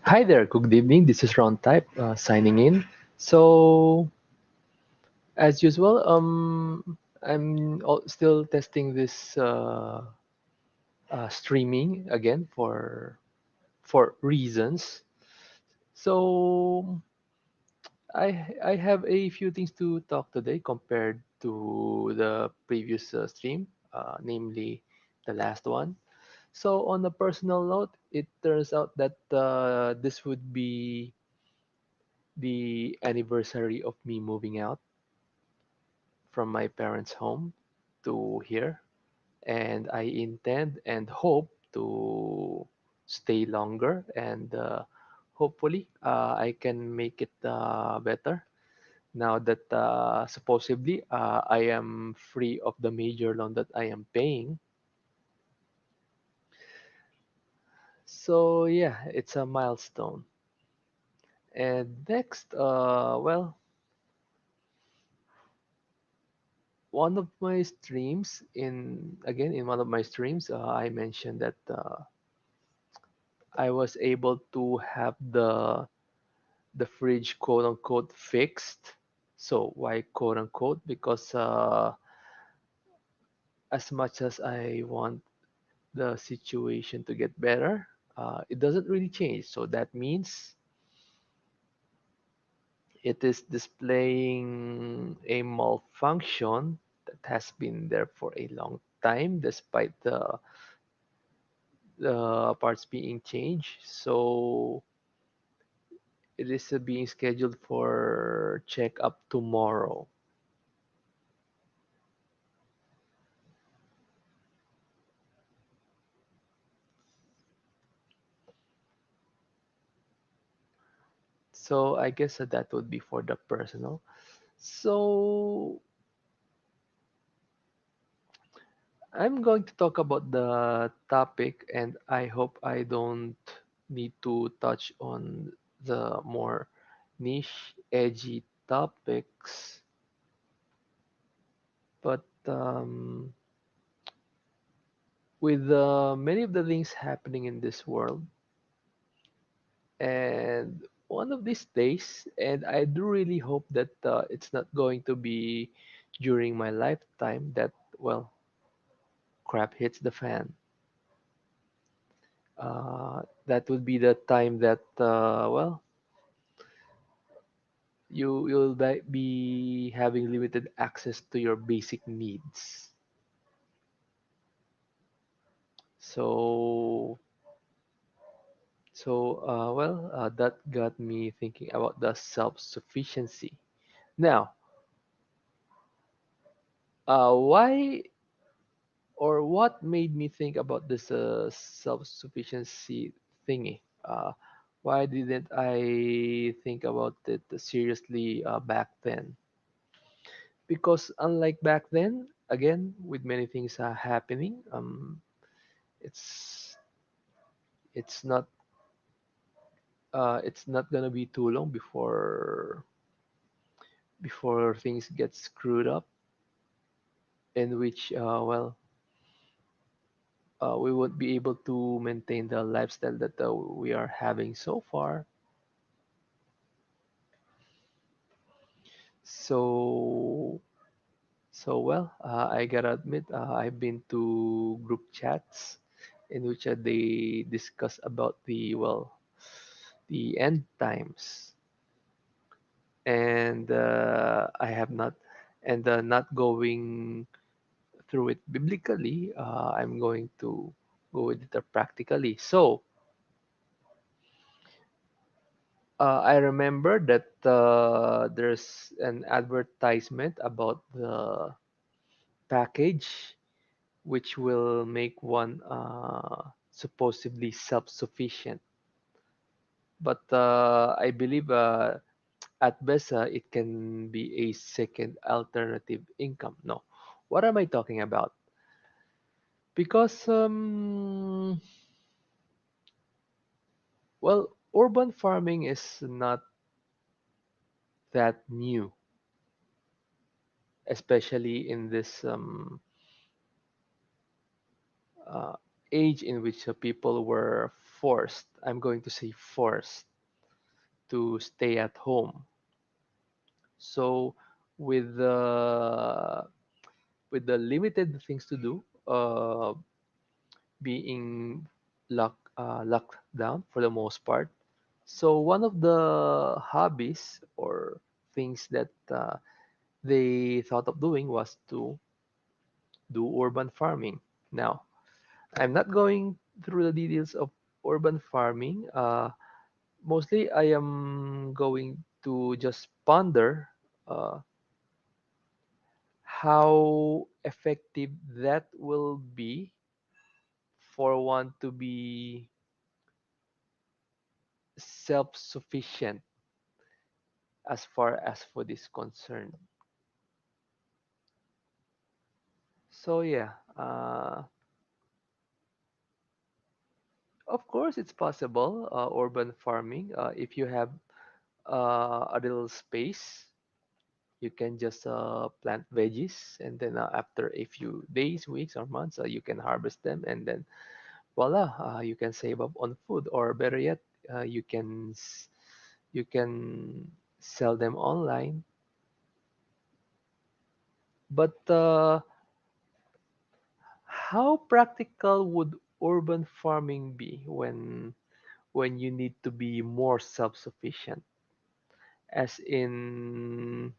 Hi there, good evening. This is Ron Type signing in. So, as usual, still testing this streaming again for reasons. So, I have a few things to talk today compared to the previous stream, namely the last one. So, on a personal note, it turns out that this would be the anniversary of me moving out from my parents' home to here, and I intend and hope to stay longer and hopefully I can make it better now that supposedly I am free of the major loan that I am paying. So yeah, it's a milestone. And next, one of my streams in one of my streams, I mentioned that I was able to have the fridge quote unquote fixed. So why quote unquote? Because as much as I want the situation to get better, it doesn't really change. So that means it is displaying a malfunction that has been there for a long time, despite the parts being changed. So it is being scheduled for checkup tomorrow. So I guess that would be for the personal. So I'm going to talk about the topic, and I hope I don't need to touch on the more niche, edgy topics. But with many of the things happening in this world, and one of these days, and I do really hope that it's not going to be during my lifetime that, well, crap hits the fan. That would be the time that, be having limited access to your basic needs. So, that got me thinking about the self-sufficiency. Now, why or what made me think about this self-sufficiency thingy? Why didn't I think about it seriously back then? Because unlike back then, again, with many things happening, it's it's not it's not gonna be too long before things get screwed up, in which we won't be able to maintain the lifestyle that we are having so far. So I gotta admit, I've been to group chats in which they discuss about the end times, and I have not, and not going through it biblically. I'm going to go with it practically. So I remember that there's an advertisement about the package which will make one supposedly self-sufficient. But I believe at best it can be a second alternative income. No, what am I talking about? Because urban farming is not that new, especially in this uh, age in which people were forced. I'm going to say forced to stay at home. So with the limited things to do, being locked down for the most part. So one of the hobbies or things that they thought of doing was to do urban farming. Now, I'm not going through the details of urban farming. Mostly, I am going to just ponder uh, how effective that will be for one to be self-sufficient as far as food is concerned. So yeah, of course it's possible. Urban farming, if you have a little space, you can just plant veggies, and then after a few days, weeks, or months, you can harvest them, and then voila, you can save up on food, or better yet, you can sell them online. But how practical would urban farming be when you need to be more self-sufficient? As in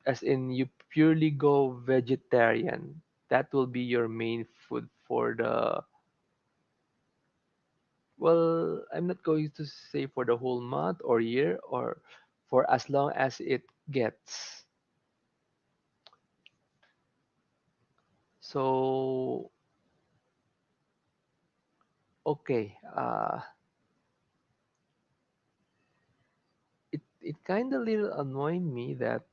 as in you purely go vegetarian. That will be your main food for the well, I'm not going to say for the whole month or year or for as long as it gets. So okay, it kind of little annoyed me that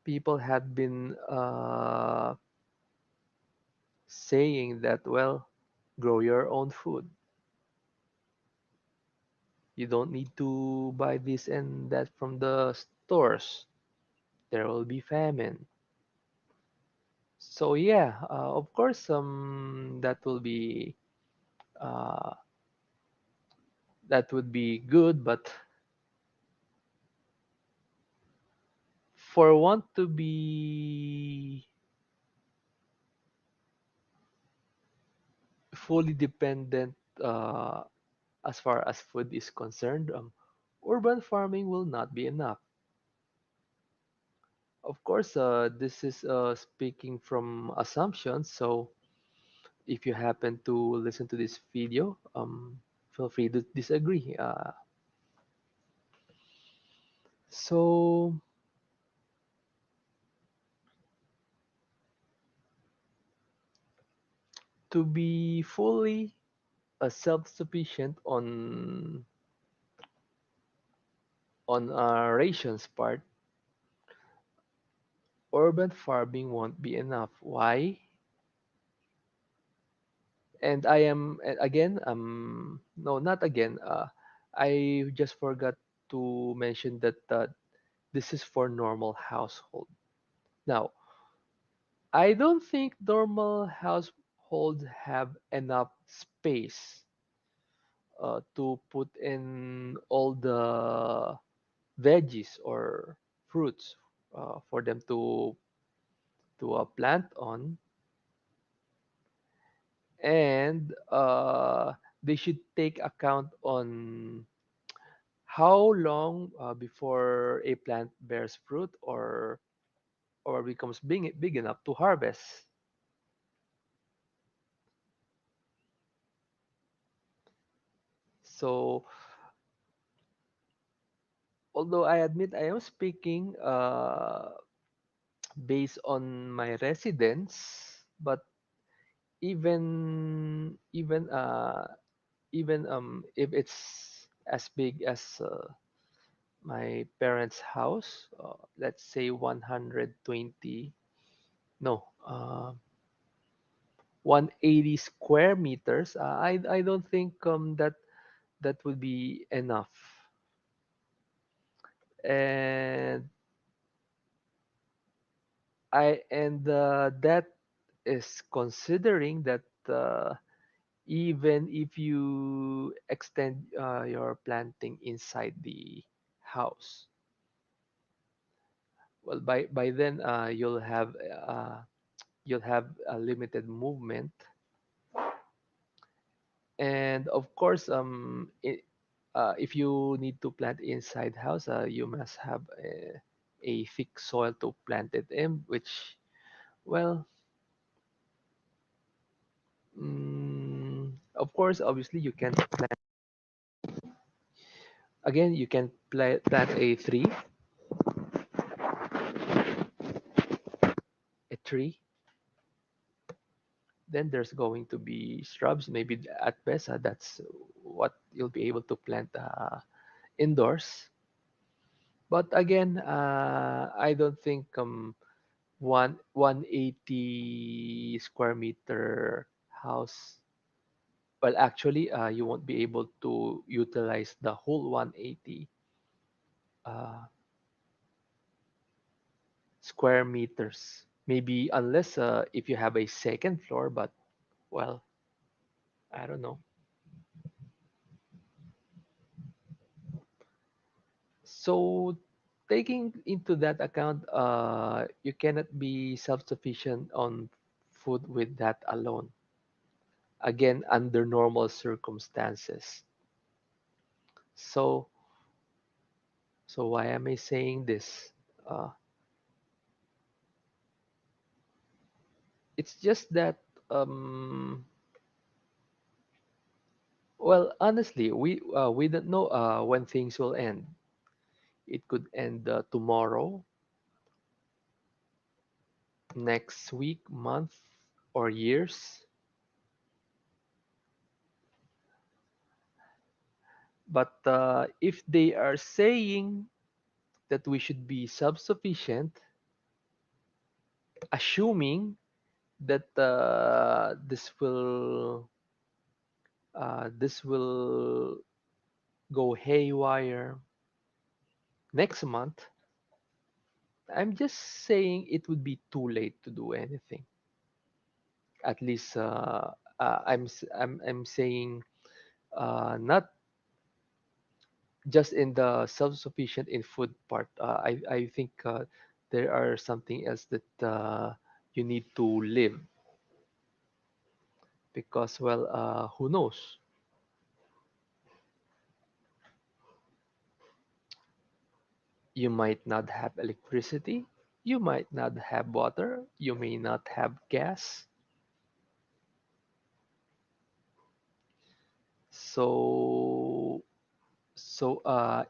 people had been saying that, well, grow your own food. You don't need to buy this and that from the stores. There will be famine. So yeah, of course, uh, that would be good, but for one to be fully dependent as far as food is concerned, urban farming will not be enough. Of course, this is speaking from assumptions. So if you happen to listen to this video, feel free to disagree. So to be fully self-sufficient on rations part, urban farming won't be enough. Why? And I am again, no, not again. I just forgot to mention that this is for normal household. Now, I don't think normal households have enough space to put in all the veggies or fruits for them to plant on, and they should take account on how long before a plant bears fruit or becomes big enough to harvest. So although I admit I am speaking based on my residence, but even even if it's as big as my parents' house, let's say 120, no, 180 square meters, I don't think that would be enough. And that is considering that even if you extend your planting inside the house. Well, by then you'll have a limited movement, and of course, if you need to plant inside house, you must have a thick soil to plant it in, which, well, of course, obviously, you can plant again. You can plant a tree. Then there's going to be shrubs. Maybe at best, that's what you'll be able to plant indoors. But again, I don't think 180 square meter house. Well, actually, you won't be able to utilize the whole 180 uh, square meters. Maybe unless if you have a second floor, but well, I don't know. So taking into that account, you cannot be self-sufficient on food with that alone. Again, under normal circumstances. So, so why am I saying this? Uh, it's just that, um, well, honestly, we don't know when things will end. It could end tomorrow, next week, month, or years. But if they are saying that we should be self-sufficient, assuming that this will go haywire next month. I'm just saying it would be too late to do anything. At least I'm saying not just in the self-sufficient in food part. I think there are something else that you need to live because, well, who knows? You might not have electricity, you might not have water, you may not have gas. So,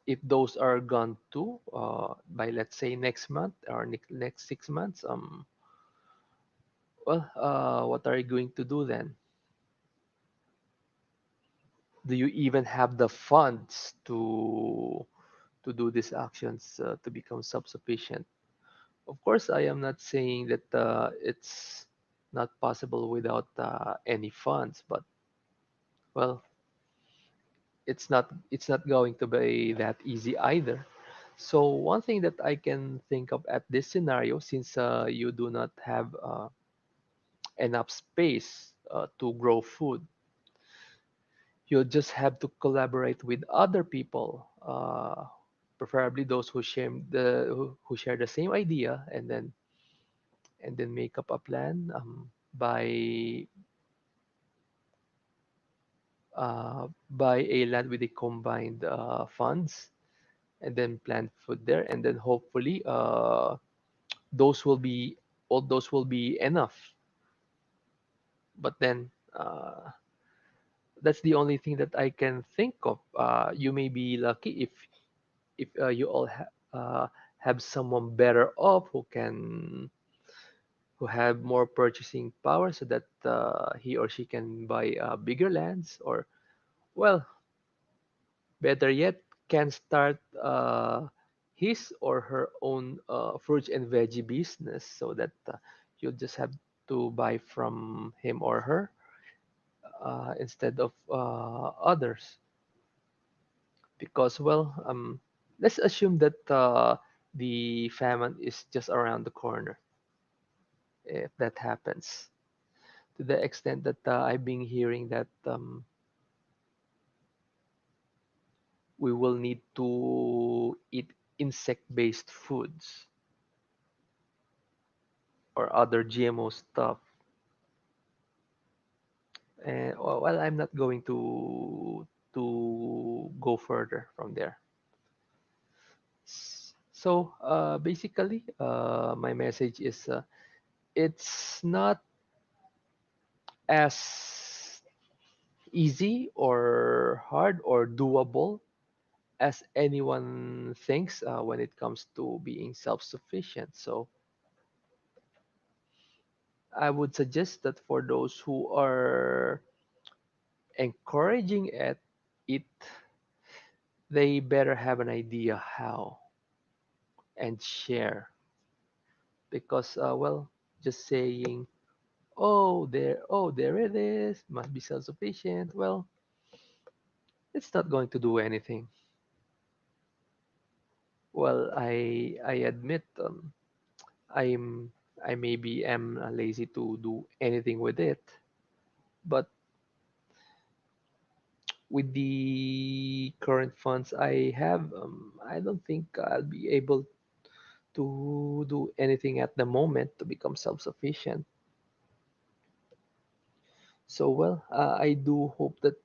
if those are gone too, by let's say next month or next 6 months, well, what are you going to do then? Do you even have the funds to do these actions to become self-sufficient? Of course, I am not saying that it's not possible without any funds, but well, it's not going to be that easy either. So one thing that I can think of at this scenario, since you do not have enough space to grow food, you'll just have to collaborate with other people, preferably those who share the same idea, and then make up a plan buy a land with the combined funds, and then plant food there, and then hopefully those will be all those will be enough. But then that's the only thing that I can think of. You may be lucky if you all have someone better off who have more purchasing power, so that he or she can buy bigger lands, or well, better yet, can start his or her own fruits and veggie business, so that you'll just have to buy from him or her instead of others. Because, well, let's assume that the famine is just around the corner. If that happens, to the extent that I've been hearing that we will need to eat insect-based foods or other GMO stuff. And well, I'm not going to go further from there. So basically, my message is it's not as easy or hard or doable as anyone thinks when it comes to being self-sufficient. So I would suggest that for those who are encouraging it, they better have an idea how and share. Because well, just saying, oh, there it is, must be self-sufficient. Well, it's not going to do anything. Well, I admit I'm I maybe am lazy to do anything with it, but with the current funds I have, I don't think I'll be able to do anything at the moment to become self-sufficient. So well, I do hope that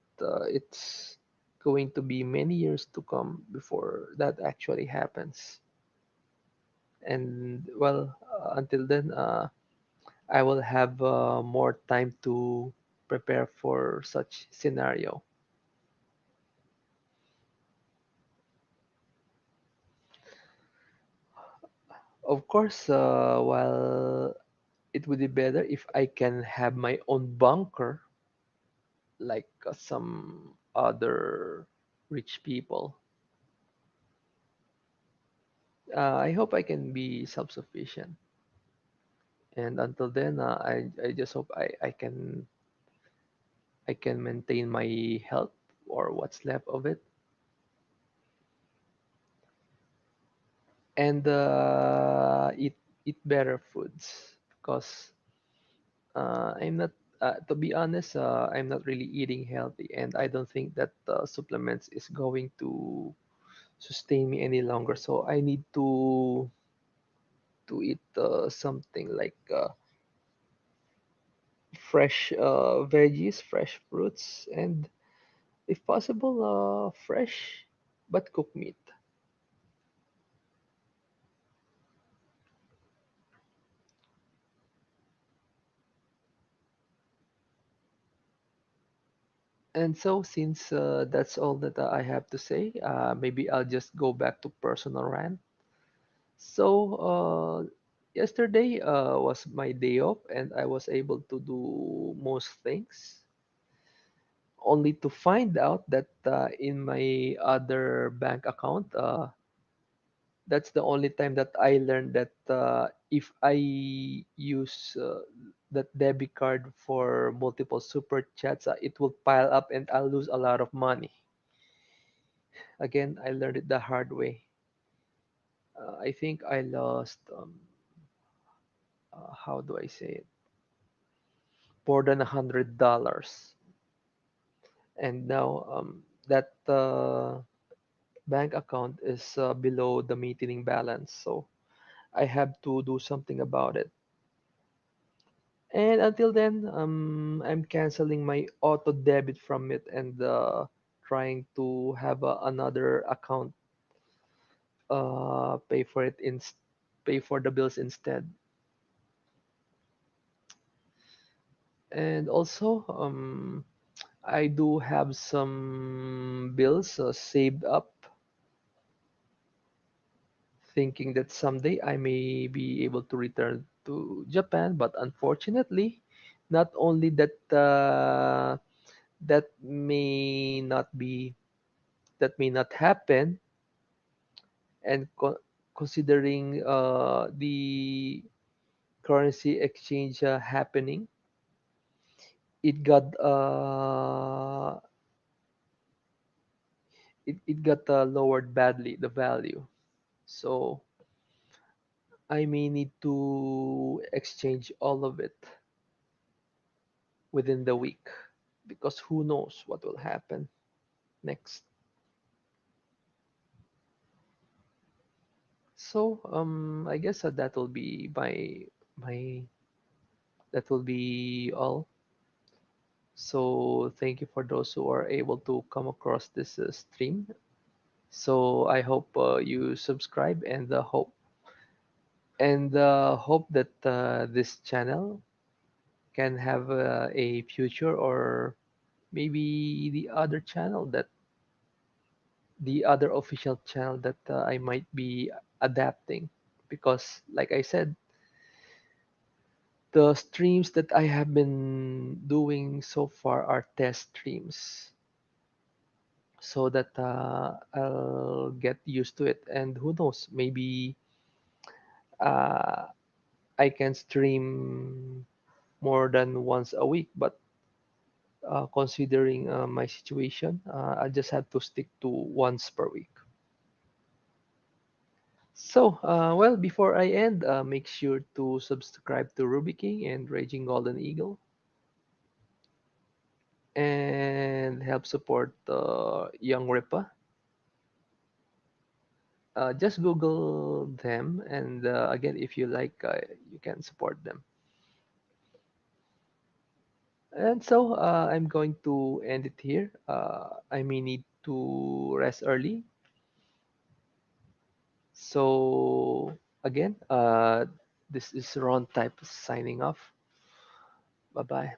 it's going to be many years to come before that actually happens. And well, until then, I will have more time to prepare for such scenario. Of course, while it would be better if I can have my own bunker like some other rich people. I hope I can be self-sufficient. And until then, I just hope I can maintain my health or what's left of it, and eat better foods because I'm not. To be honest, I'm not really eating healthy, and I don't think that supplements is going to sustain me any longer. So I need to eat something like fresh veggies, fresh fruits, and if possible, fresh but cooked meat. And so, since that's all that I have to say, maybe I'll just go back to personal rant. So, yesterday was my day off, and I was able to do most things, only to find out that in my other bank account, that's the only time that I learned that if I use that debit card for multiple super chats, it will pile up and I'll lose a lot of money. Again, I learned it the hard way. I think I lost, how do I say it, more than $100. And now that bank account is below the maintaining balance. So I have to do something about it. And until then, I'm canceling my auto debit from it and trying to have another account pay for pay for the bills instead. And also, I do have some bills saved up, thinking that someday I may be able to return to Japan. But unfortunately, not only that, that may not be that may not happen, and considering the currency exchange happening, it got lowered badly, the value. So I may need to exchange all of it. within the week, because who knows what will happen next. So I guess that will be my that will be all. So thank you for those who are able to come across this stream. So I hope you subscribe, and hope that this channel can have a future, or maybe the other official channel that I might be adapting, because like I said, the streams that I have been doing so far are test streams, so that I'll get used to it, and who knows, maybe uh, I can stream more than once a week. But considering my situation, I just have to stick to once per week. So, well, before I end, make sure to subscribe to Ruby King and Raging Golden Eagle, and help support Young Ripa. Just Google them, and again, if you like, you can support them. And so, I'm going to end it here. I may need to rest early. So, again, this is Ron Type signing off. Bye bye.